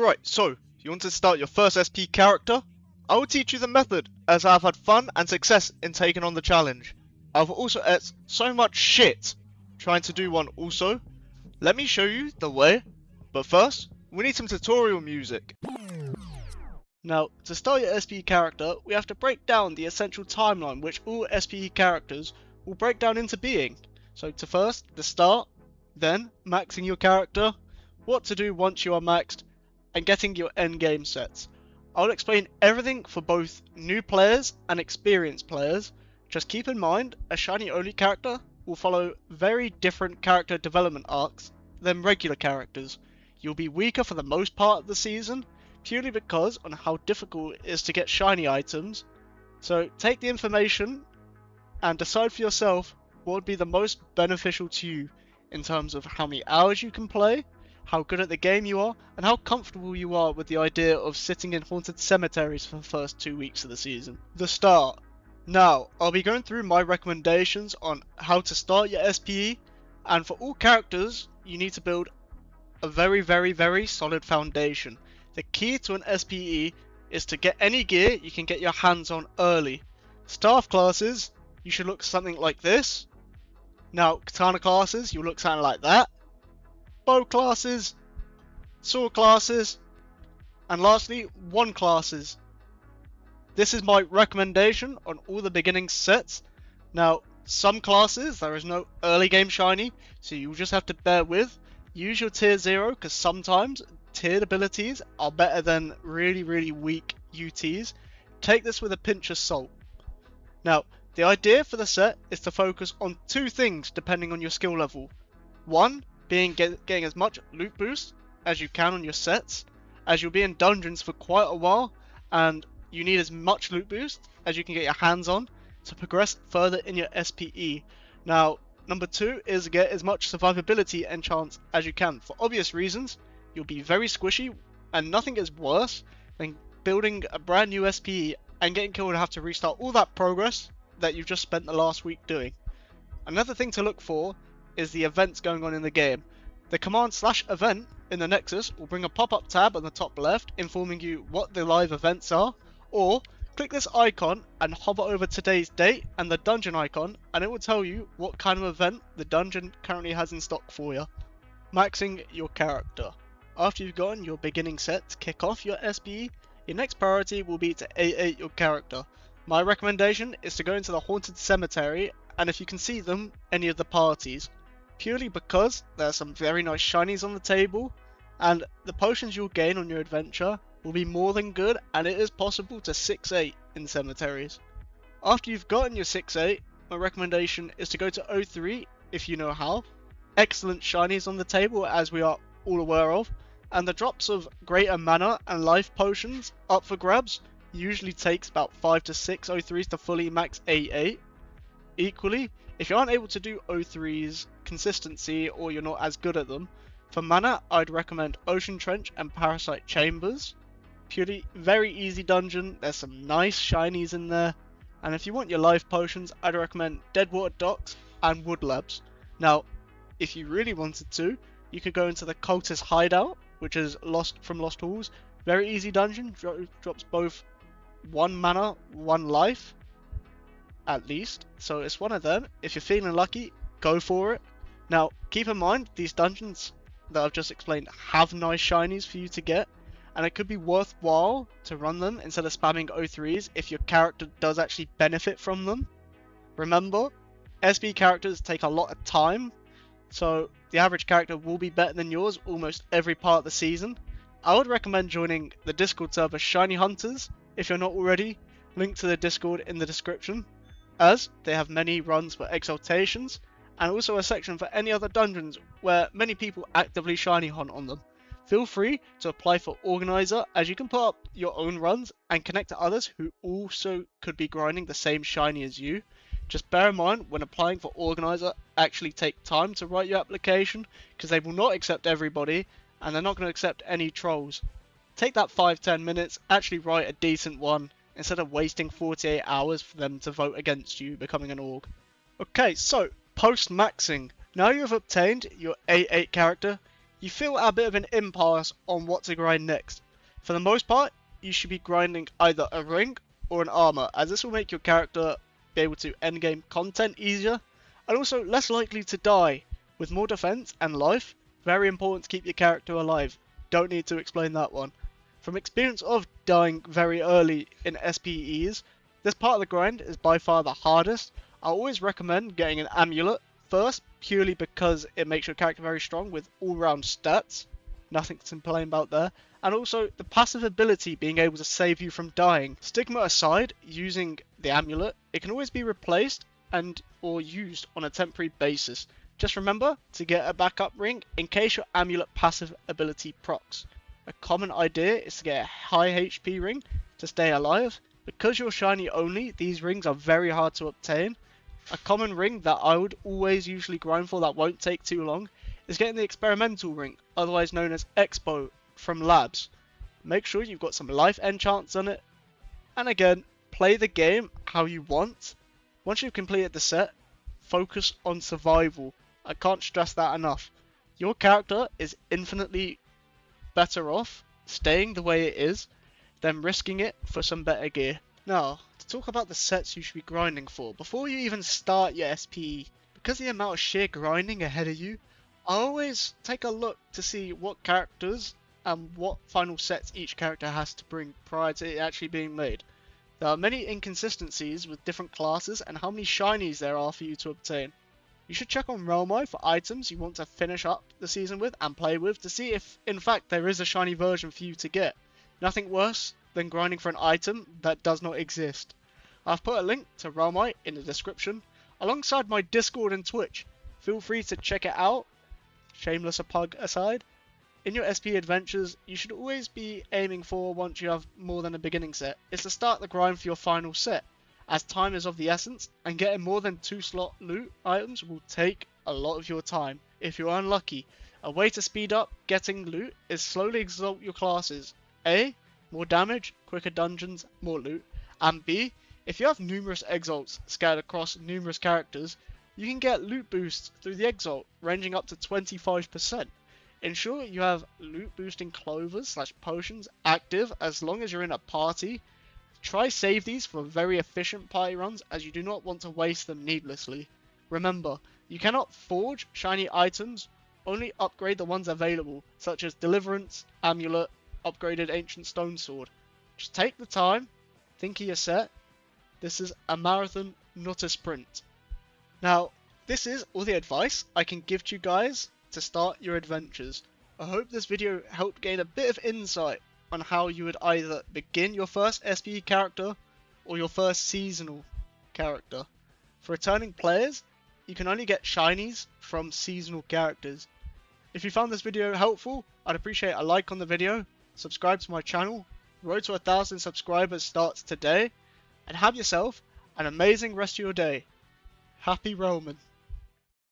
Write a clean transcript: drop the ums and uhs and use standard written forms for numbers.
Alright, so, you want to start your first SP character? I will teach you the method, as I have had fun and success in taking on the challenge. I have also ate so much shit trying to do one also. Let me show you the way, but first, we need some tutorial music. Now, to start your SPE character, we have to break down the essential timeline which all SPE characters will break down into being. So to first, the start, then maxing your character, what to do once you are maxed, and getting your endgame sets. I'll explain everything for both new players and experienced players. Just keep in mind, a shiny only character will follow very different character development arcs than regular characters. You'll be weaker for the most part of the season, purely because on how difficult it is to get shiny items. So take the information and decide for yourself what would be the most beneficial to you in terms of how many hours you can play, how good at the game you are, and how comfortable you are with the idea of sitting in haunted cemeteries for the first 2 weeks of the season. The start. Now, I'll be going through my recommendations on how to start your SPE, and for all characters, you need to build a very solid foundation. The key to an SPE is to get any gear you can get your hands on early. Staff classes, you should look something like this. Now, katana classes, you'll look something like that. Bow classes, sword classes, and lastly, wand classes. This is my recommendation on all the beginning sets. Now, some classes, there is no early game shiny, so you'll just have to bear with. Use your tier 0, because sometimes tiered abilities are better than really weak UTs. Take this with a pinch of salt. Now, the idea for the set is to focus on 2 things depending on your skill level. One, being getting as much loot boost as you can on your sets, as you'll be in dungeons for quite a while, and you need as much loot boost as you can get your hands on to progress further in your SPE. Now, number 2 is get as much survivability and chance as you can. For obvious reasons, you'll be very squishy, and nothing is worse than building a brand new SPE and getting killed and have to restart all that progress that you've just spent the last week doing. Another thing to look for is the events going on in the game. The command/event in the Nexus will bring a pop-up tab on the top left informing you what the live events are, or click this icon and hover over today's date and the dungeon icon, and it will tell you what kind of event the dungeon currently has in stock for you. Maxing your character. After you've gotten your beginning set to kick off your SPE, your next priority will be to A8 your character. My recommendation is to go into the haunted cemetery, and if you can see them, any of the parties. Purely because there are some very nice shinies on the table, and the potions you'll gain on your adventure will be more than good, and it is possible to 6-8 in cemeteries. After you've gotten your 6-8, my recommendation is to go to O3 if you know how. Excellent shinies on the table, as we are all aware of, and the drops of greater mana and life potions up for grabs usually takes about 5 to 6 O3s to fully max A8. Equally, if you aren't able to do O3s consistency or you're not as good at them, for mana I'd recommend Ocean Trench and Parasite Chambers. Purely very easy dungeon, there's some nice shinies in there, and if you want your life potions I'd recommend Deadwater Docks and Wood Labs. Now, if you really wanted to, you could go into the Cultist Hideout, which is Lost Halls. Very easy dungeon, drops both 1 mana, 1 life, at least. So it's one of them. If you're feeling lucky, go for it. Now, keep in mind, these dungeons that I've just explained have nice shinies for you to get, and it could be worthwhile to run them instead of spamming O3s if your character does actually benefit from them. Remember, SB characters take a lot of time, so the average character will be better than yours almost every part of the season. I would recommend joining the Discord server Shiny Hunters if you're not already. Link to the Discord in the description, as they have many runs for exaltations and also a section for any other dungeons where many people actively shiny hunt on them. Feel free to apply for Organizer, as you can put up your own runs and connect to others who also could be grinding the same shiny as you. Just bear in mind, when applying for Organizer, actually take time to write your application, because they will not accept everybody and they're not going to accept any trolls. Take that 5-10 minutes, actually write a decent one, instead of wasting 48 hours for them to vote against you becoming an org. Okay, so post maxing. Now you have obtained your A8 character, you feel at a bit of an impasse on what to grind next. For the most part, you should be grinding either a ring or an armor, as this will make your character be able to endgame content easier, and also less likely to die. With more defense and life, very important to keep your character alive. Don't need to explain that one. From experience of dying very early in SPEs, this part of the grind is by far the hardest. I always recommend getting an amulet first, purely because it makes your character very strong with all-round stats. Nothing to complain about there. And also the passive ability being able to save you from dying. Stigma aside, using the amulet, it can always be replaced and or used on a temporary basis. Just remember to get a backup ring in case your amulet passive ability procs. A common idea is to get a high HP ring to stay alive. Because you're shiny only, these rings are very hard to obtain. A common ring that I would always usually grind for that won't take too long is getting the experimental ring, otherwise known as Expo, from Labs. Make sure you've got some life enchants on it, and again, play the game how you want. Once you've completed the set, focus on survival. I can't stress that enough. Your character is infinitely better off staying the way it is than risking it for some better gear. Now, to talk about the sets you should be grinding for, before you even start your SPE, because of the amount of sheer grinding ahead of you, I always take a look to see what characters and what final sets each character has to bring prior to it actually being made. There are many inconsistencies with different classes and how many shinies there are for you to obtain. You should check on Realmo for items you want to finish up the season with and play with to see if in fact there is a shiny version for you to get. Nothing worse than grinding for an item that does not exist. I've put a link to Realmite in the description alongside my Discord and Twitch. Feel free to check it out. Shameless a pug aside. In your SP adventures, you should always be aiming for, once you have more than a beginning set, is to start the grind for your final set, as time is of the essence, and getting more than 2 slot loot items will take a lot of your time. If you're unlucky, a way to speed up getting loot is slowly exalt your classes. A, more damage, quicker dungeons, more loot, and B, if you have numerous exalts scattered across numerous characters, you can get loot boosts through the exalt, ranging up to 25%. Ensure you have loot boosting clovers / potions active as long as you're in a party. Try save these for very efficient party runs, as you do not want to waste them needlessly. Remember, you cannot forge shiny items, only upgrade the ones available, such as Deliverance, Amulet, upgraded Ancient Stone Sword. Just take the time, think of your set. This is a marathon, not a sprint. Now, this is all the advice I can give to you guys to start your adventures. I hope this video helped gain a bit of insight on how you would either begin your first SPE character or your first seasonal character. For returning players, you can only get shinies from seasonal characters. If you found this video helpful, I'd appreciate a like on the video, subscribe to my channel, road to 1,000 subscribers starts today, and have yourself an amazing rest of your day. Happy Roman.